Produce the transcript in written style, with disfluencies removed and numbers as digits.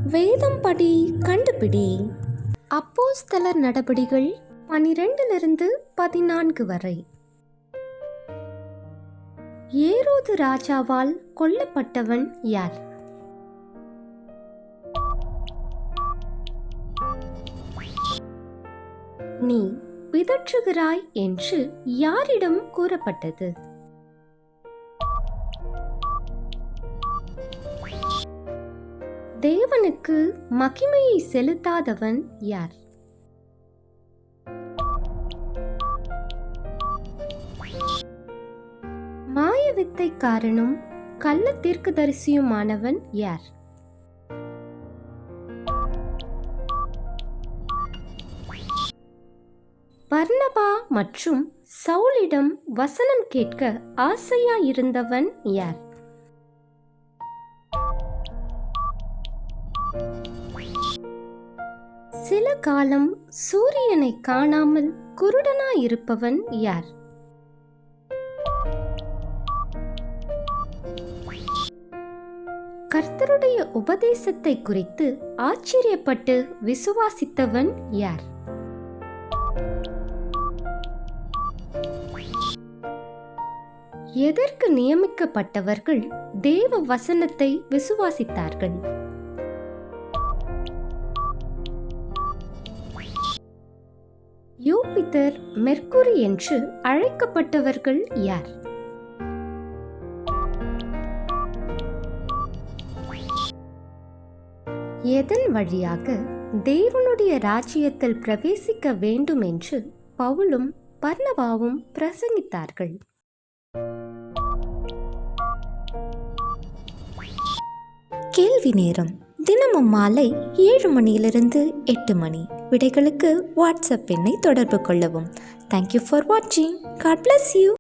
வேதம் படி கண்டுபிடி. அப்போஸ்தலர் நடபடிகள் 12-14 வரை. ஏரோது ராஜாவால் கொல்லப்பட்டவன் யார்? நீ பிதற்றுகிறாய் என்று யாரிடம் கூறப்பட்டது? தேவனுக்கு மகிமையை செலுத்தாதவன் யார்? மாயவித்தைக்காரனும் கள்ள தீர்க்கதரிசியுமானவன் யார்? பர்னபா மற்றும் சவுலிடம் வசனம் கேட்க ஆசையாயிருந்தவன் யார்? சில காலம் சூரியனை காணாமல் குருடனாயிருப்பவன் யார்? கர்த்தருடைய உபதேசத்தை குறித்து ஆச்சரியப்பட்டு விசுவாசித்தவன் யார்? எதற்கு நியமிக்கப்பட்டவர்கள் தேவ வசனத்தை விசுவாசித்தார்கள்? யூபித்தர், மெர்க்குரி என்று அழைக்கப்பட்டவர்கள் யார்? எதன் வழியாக தேவனுடைய ராஜ்யத்தில் பிரவேசிக்க வேண்டும் என்று பவுலும் பர்னபாவும் பிரசங்கித்தார்கள்? கேள்வி நேரம். தினமும் மாலை 7 மணியிலிருந்து 8 மணி. விடைகளுக்கு வாட்ஸ்அப் எண்ணை தொடர்பு கொள்ளவும். தேங்க்யூ ஃபார் வாட்சிங். God bless you.